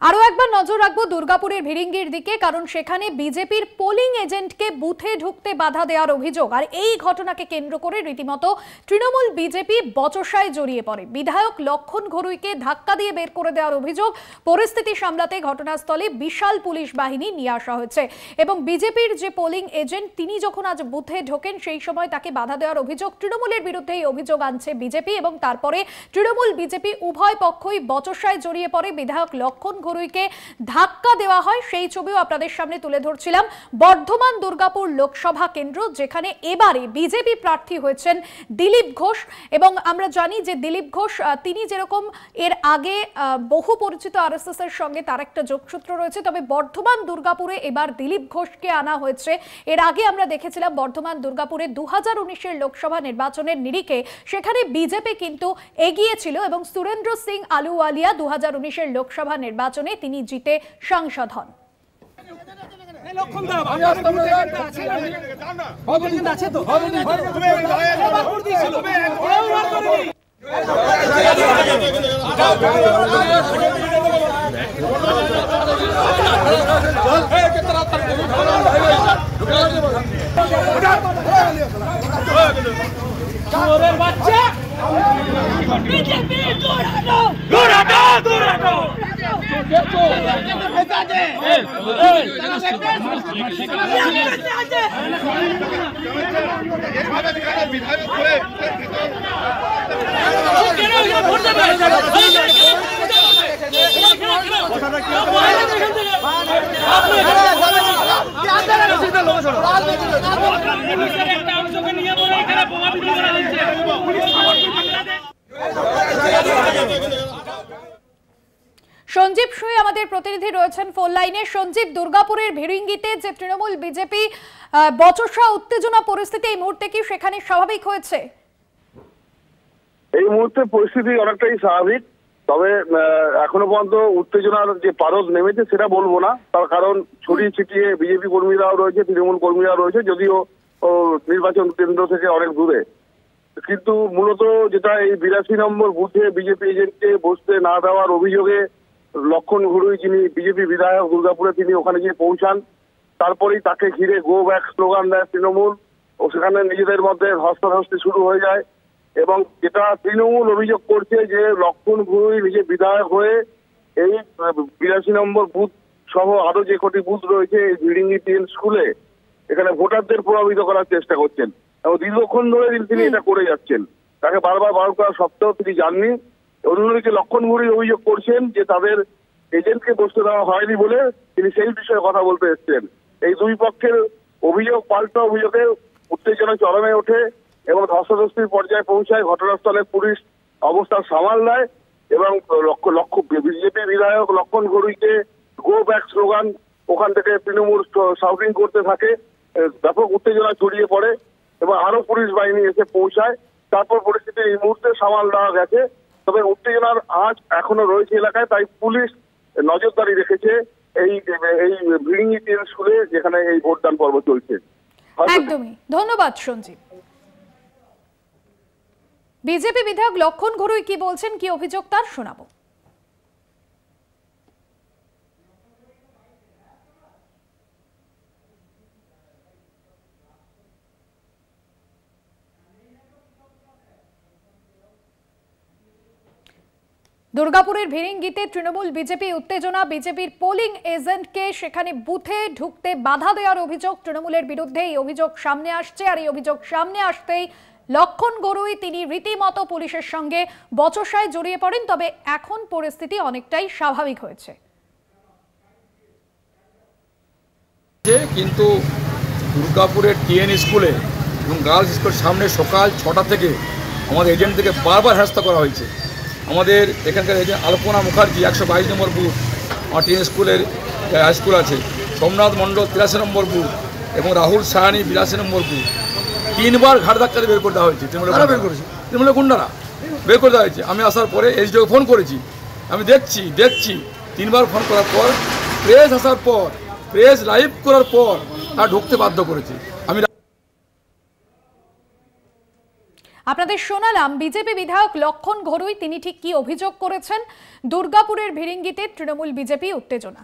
আরো একবার নজর রাখবো দুর্গাপুরের ভিরিঙ্গির দিকে, কারণ সেখানে বিজেপির পোলিং এজেন্টকে বুথে ঢুকতে বাধা দেওয়ার অভিযোগ। আর এই ঘটনাকে কেন্দ্র করে রীতিমতো তৃণমূল বিজেপি বচসায় জড়িয়ে পড়ে। বিধায়ক লক্ষণ ঘরুইকে ধাক্কা দিয়ে বের করে দেওয়ার অভিযোগ। পরিস্থিতি সামলাতে ঘটনাস্থলে বিশাল পুলিশ বাহিনী নিয়ে আসা হয়েছে এবং বিজেপির যে পোলিং এজেন্ট তিনি যখন আজ বুথে ঢোকেন সেই সময় তাকে বাধা দেওয়ার অভিযোগ। তৃণমূলের বিরুদ্ধে এই অভিযোগ আনছে বিজেপি এবং তারপরে তৃণমূল বিজেপি উভয় পক্ষই বচসায় জড়িয়ে পড়ে। বিধায়ক লক্ষণ ঘরুইকে ধাক্কা দেওয়া হয়, সেই ছবিও আপনাদের সামনে তুলে ধরছিলাম। বর্ধমান দুর্গাপুর লোকসভা কেন্দ্র, যেখানে এবারে বিজেপি প্রার্থী হয়েছেন দিলীপ ঘোষ এবং আমরা জানি যে দিলীপ ঘোষ তিনি যেরকম এর আগে বহু পরিচিত আরএসএস এর সঙ্গে তার একটা যোগসূত্র রয়েছে, তবে বর্ধমান দুর্গাপুরে এবার দিলীপ ঘোষকে আনা হয়েছে। এর আগে আমরা দেখেছিলাম বর্ধমান দুর্গাপুরে 2019-এর লোকসভা নির্বাচনের নিরিখে সেখানে বিজেপি কিন্তু এগিয়ে ছিল এবং সুরেন্দ্র সিং আলুওয়ালিয়া 2019-এর লোকসভা নির্বাচনে তিনি জিতে সাংসদ হন। সঞ্জীব সুই আমাদের প্রতিনিধি রয়েছেন ফোন লাইনে। সঞ্জীব, দুর্গাপুরের ভিরিঙ্গিতে যে তৃণমূল বিজেপি বচসা উত্তেজনা পরিস্থিতি এই মুহূর্তে কি সেখানে স্বাভাবিক হয়েছে? এই মুহূর্তে পরিস্থিতি অনেকটাই স্বাভাবিক, তবে এখনো পর্যন্ত উত্তেজনার যে পারদ নেমেছে সেটা বলবো না। তার কারণ ছড়িয়ে ছিটিয়ে বিজেপি কর্মীরাও রয়েছে, তৃণমূল কর্মীরাও রয়েছে, যদিও নির্বাচন কেন্দ্র থেকে অনেক দূরে। কিন্তু মূলত যেটা এই 82 নম্বর বুথে বিজেপি এজেন্টকে বসতে না দেওয়ার অভিযোগে লক্ষণ ঘরুই, যিনি বিজেপি বিধায়ক দুর্গাপুরে, তিনি ওখানে গিয়ে পৌঁছান। তারপরেই তাকে ঘিরে গো ব্যাক স্লোগান দেয় তৃণমূল ও সেখানে নিজেদের মধ্যে ধস্তাধস্তি শুরু হয়ে যায়। এবং যেটা তৃণমূল অভিযোগ করছে যে লক্ষণ ঘরুই নিজে বিধায়ক হয়ে এই 82 নম্বর বুথ সহ আরো যে কটি বুথ রয়েছে এই ভিরিঙ্গি টিএন স্কুলে, এখানে ভোটারদের প্রভাবিত করার চেষ্টা করছেন এবং দীর্ঘক্ষণ ধরে তিনি এটা করে যাচ্ছেন। তাকে বারবার বারণ করা সত্ত্বেও তিনি যাননি। অন্যদিকে লক্ষণ ঘরুই অভিযোগ করছেন যে তাদের এজেন্টকে বসতে দেওয়া হয়নি বলে তিনি সেই বিষয়ে কথা বলতে এসেছেন। এই দুই পক্ষের অভিযোগ পাল্টা অভিযোগে উত্তেজনা চরমে ওঠে এবং ধস্তাধস্তির পর্যায়ে পৌঁছায়। ঘটনাস্থলে পুলিশ অবস্থা সামাল দেয় এবং বিজেপি বিধায়ক লক্ষণ ঘরুইকে গো ব্যাক স্লোগান ওখান থেকে তৃণমূল শাউটিং করতে থাকে। ব্যাপক উত্তেজনা ছড়িয়ে পড়ে এবং আরো পুলিশ বাহিনী এসে পৌঁছায়। তারপর পরিস্থিতি এই মুহূর্তে সামাল দেওয়া গেছে, তবে উত্তেজনার আঁচ এখনো রয়েছে এলাকায়। তাই পুলিশ নজরদারি রেখেছে এই ভিরিঙ্গি টিএন স্কুলে, যেখানে এই ভোটদান পর্ব চলছে। একদমই ধন্যবাদ সঞ্জীব। বিজেপি বিধায়ক লক্ষণ ঘরুই কি বলছেন, কি অভিযোগ তার শোনাবো। দুর্গাপুরের ভিরিঙ্গিতে তৃণমূল বিজেপি উত্তেজনা। বিজেপির পোলিং এজেন্টকে সেখানে বুথে ঢুকতে বাধা দেওয়ার অভিযোগ তৃণমূলের বিরুদ্ধে। এই অভিযোগ সামনে আসছে আর এই অভিযোগ সামনে আসতেই লক্ষণ ঘরুই তিনি রীতিমতো পুলিশের সঙ্গে বচসায় জড়িয়ে পড়েন। তবে এখন পরিস্থিতি অনেকটাই স্বাভাবিক হয়েছে। কিন্তু দুর্গাপুরের টিএন স্কুলে এবং গার্লস স্কুলের সামনে সকাল 6টা থেকে আমাদের এজেন্টদেরকে বারবার হেনস্থা করা হয়েছে। আমাদের এখানকার এজেন্ট আলপনা মুখার্জি 122 নম্বর বুথ, আমার টিএন স্কুলের হাই স্কুল আছে, সোমনাথ মণ্ডল 83 নম্বর বুথ এবং রাহুল সাহানি 82 নম্বর বুথ, 3বার ঘাট ধাক্কা দিয়ে বের করে দেওয়া হয়েছে। তৃণমূলের গুন্ডারা বের করে দেওয়া হয়েছে। আমি আসার পরে এসডিওকে ফোন করেছি, আমি দেখছি 3বার ফোন করার পর প্রেস আসার পর, প্রেস লাইভ করার পর আর ঢুকতে বাধ্য করেছে। আমি আপনাদের শোনালাম বিজেপি বিধায়ক লক্ষণ ঘরুই তিনি ঠিক কি অভিযোগ করেছেন। দুর্গাপুরের ভিরিঙ্গিতে তৃণমূল বিজেপি উত্তেজনা।